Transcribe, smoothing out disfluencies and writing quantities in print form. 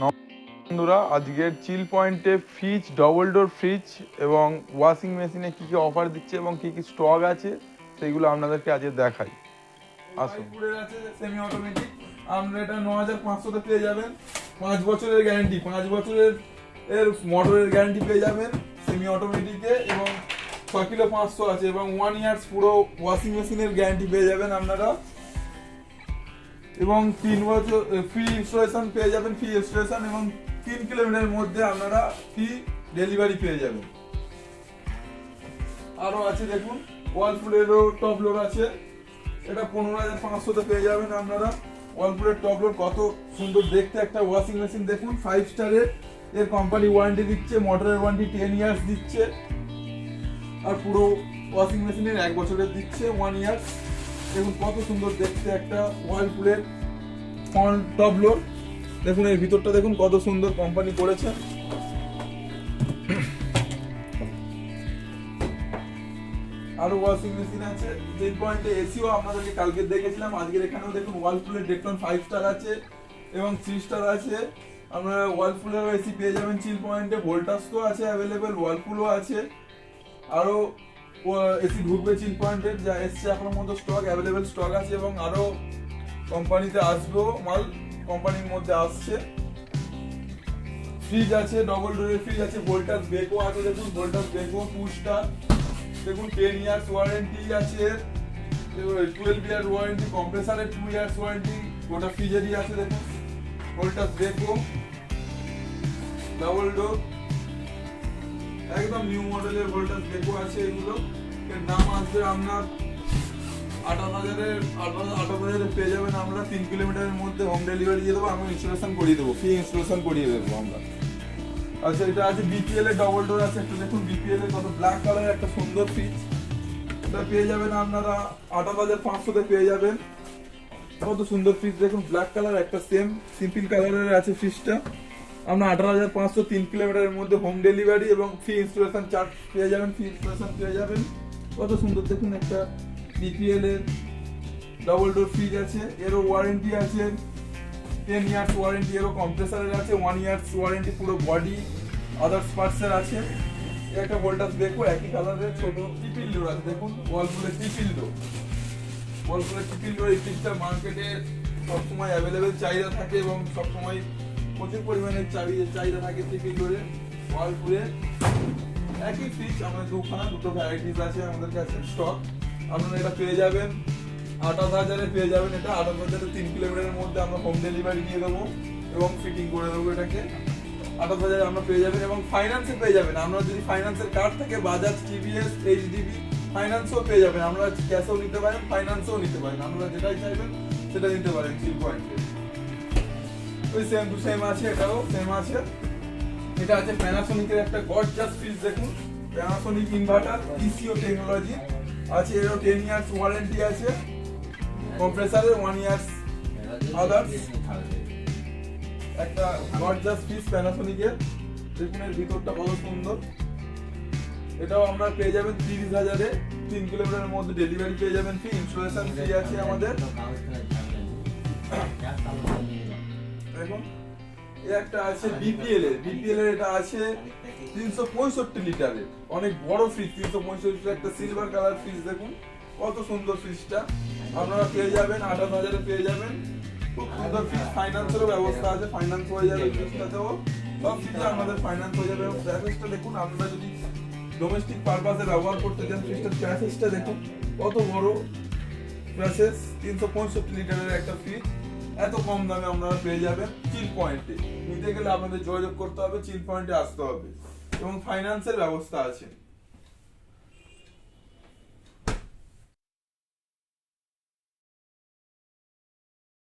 বন্ধুরা, আজকের চিল পয়েন্টে ফ্রিজ, ডবল ডোর ফ্রিজ এবং ওয়াশিং মেশিনে কী কী অফার দিচ্ছে এবং কী কী স্টক আছে সেগুলো আপনাদেরকে আজকে দেখাই। আসুন। আছে সেমি অটোমেটিক, আমরা এটা 9500 পেয়ে যাবেন। 5 বছরের গ্যারান্টি, 5 বছরের মোটরের গ্যারান্টি পেয়ে যাবেন সেমি অটোমেটিকে, এবং 6 কিলো 500 আছে, এবং 1 ইয়ার্স পুরো ওয়াশিং মেশিনের গ্যারান্টি পেয়ে যাবেন আপনারা, এবং 3 বছর ফ্রি ইনস্টলেশন পেয়ে যাবেন, ফ্রি ইনস্টলেশন, এবং 3 কিলোমিটারের মধ্যে আপনারা ফ্রি ডেলিভারি পেয়ে যাবেন। আরো আছে দেখুন, ওয়ালপুলেরও টপ লোড আছে, এটা 15500 পেয়ে যাবেন আপনারা। ওয়ালপুলের টপ লোড কত সুন্দর দেখতে একটা ওয়াশিং মেশিন, দেখুন 5 স্টারের, এর কোম্পানি ওয়ারেন্টি দিচ্ছে, মোটরের ওয়ারেন্টি 10 ইয়ার্স দিচ্ছে, আর পুরো ওয়াশিং মেশিনের 1 বছরের দিচ্ছে 1 ইয়ার্স। দেখুন কত সুন্দর দেখতে একটা ওয়ালপুলের টপ লোড, দেখুন এর ভিতরটা দেখুন কত সুন্দর কোম্পানি করেছে। আরো ওয়াশিং মেশিন আছে, চিল পয়েন্টে এসিও আপনাদেরকে কালকে দেখেছিলাম, আজকের এখানেও দেখুন ওয়ালপুলের ডেটন 5 স্টার আছে এবং 3 স্টার আছে। আপনারা ওয়ালপুলের এসি পেয়ে যাবেন চিল পয়েন্টে, ভোল্টাস তো আছে অ্যাভেলেবেল, ওয়ালপুলও আছে। আরো এসি ঢুকবে চিল পয়েন্টের, যা এসছে এখনো মধ্যে স্টক অ্যাভেলেবেল স্টক আছে, এবং আরো কোম্পানিতে আসবেও মাল, কোম্পানির মধ্যে আসছে। ফ্রিজ আছে, ডবল ডোরের ফ্রিজ আছে, ভোল্টাস বেকো আছে, দেখুন ভোল্টাস বেকো 2 স্টার, দেখুন 10 ইয়ার্স ওয়ারেন্টি আছে, 12 ইয়ার ওয়ারেন্টি, কম্প্রেসারের 2 ইয়ার্স ওয়ারেন্টি, গোটা ফ্রিজেরই আছে। দেখুন ভোল্টাস বেকো ডাবল ডোর, একদম নিউ মডেলের ভোল্টাস বেকো আছে। এগুলো এর দাম আসবে আপনার 28,000 পেয়ে যাবেন আমরা। 3 কিলোমিটারের মধ্যে হোম ডেলিভারি দিয়ে দেবো, আমি ইনস্টলেশন করিয়ে দেবো, ফ্রি ইনস্টলেশন করিয়ে দেবো আমরা। আচ্ছা, এটা আছে বিপিএল এর ডবল ডোর আছে, একটু দেখুন বিপিএল এর কত ব্ল্যাক কালারের একটা সুন্দর ফ্রিজ, এটা পেয়ে যাবেন আপনারা 28,500 পেয়ে যাবেন। কত সুন্দর ফ্রিজ দেখুন, ব্ল্যাক কালার একটা সেম সিম্পল কালারের আছে ফ্রিজটা, আপনার 18,500, 3 কিলোমিটারের মধ্যে হোম ডেলিভারি এবং ফ্রি ইনস্টলেশন চার্জ পেয়ে যাবেন, ফ্রি ইনস্টলেশন পেয়ে যাবেন। কত সুন্দর দেখুন একটা বিপিএল এর ডবল ডোর ফ্রিজ আছে, এরও ওয়ারেন্টি আছে 10 ইয়ার্স ওয়ারেন্টি, এরও কম্প্রেসারের আছে 1 ইয়ার্স ওয়ারেন্টি, পুরো বডি আদার্স পার্টসের আছে। একটা ভোল্টাস দেখো একই কালারের ছোট টিপিল ডোর আছে, দেখুন ওয়ালপুলের টিপিল ডোর, ওয়ালপুলের টিপিল ডোর। এই ফ্রিজটা মার্কেটে সবসময় অ্যাভেলেবেল চাহিদা থাকে, এবং সবসময় প্রচুর পরিমাণে চাহিদা থাকে টিপিল ডোরের। ওয়ালপুলের একই ফ্রিজ আমাদের দুটো ভ্যারাইটিস আছে আমাদের কাছে স্টক। আপনারা এটা পেয়ে যাবেন 28,000 পেয়ে যাবেন, এটা 28,000 3 কিলোমিটারের মধ্যে আমরা হোম ডেলিভারি দিয়ে দেবো এবং ফিটিং করে দেবো এটাকে। 28,000 আমরা পেয়ে যাবেন, এবং ফাইন্যান্সে পেয়ে যাবেন। আমরা যদি ফাইন্যান্সের কার্ড থাকে, বাজাজ, টিভিএস, এইচডিবি ফাইন্যান্সও পেয়ে যাবেন। আমরা ক্যাশেও নিতে পারেন, ফাইন্যান্সও নিতে পারেন, আপনারা যেটাই চাইবেন সেটা নিতে পারেন চিল পয়েন্টে। ওই সেম টু সেম আছে, এটাও সেম আছে। এটা আছে প্যানাসোনিকের একটা গর্জাস ফ্রিজ, দেখুন প্যানাসোনিক ইনভার্টার ইসিও টেকনোলজি আছে, এরও 10 ইয়ার্স ওয়ারেন্টি আছে, কম্প্রেসারের 1 ইয়ার্স আদার্স। একটা গর্জাস ফ্রিজ প্যানাসোনিকের, দেখুন এর ভিতরটা কত সুন্দর। এটাও আমরা পেয়ে যাবেন 30,000-এ, 3 কিলোমিটারের মধ্যে ডেলিভারি পেয়ে যাবেন, ফ্রি ইনস্টলেশন ফ্রি আছে আমাদের। দেখুন একটা আছে বিপিএল এর, এটা আছে 365 লিটারের, অনেক বড় ফ্রিজ, 365 লিটার একটা সিলভার কালার ফ্রিজ, দেখুন কত সুন্দর ফ্রিজটা আপনারা পেয়ে যাবেন 28,000-এ পেয়ে যাবেন। খুব সুন্দর ফ্রিজ, ফাইন্যান্সেরও ব্যবস্থা আছে, ফাইন্যান্স হয়ে যাবে ফ্রিজটাতেও, সব ফ্রিজে আমাদের ফাইন্যান্স হয়ে যাবে। এবং প্যাকেজটা দেখুন, আপনারা যদি ডোমেস্টিক পারপাসে ব্যবহার করতে চান, ফ্রিজটার প্যাকেজটা দেখুন কত বড় প্যাকেজ, 365 লিটারের একটা ফ্রিজ, এত কম দামে আপনারা পেয়ে যাবেন চিল পয়েন্টে। নিতে গেলে আপনাদের যোগাযোগ করতে হবে, চিল পয়েন্টে আসতে হবে, এবং ফাইন্যান্সের ব্যবস্থা আছে।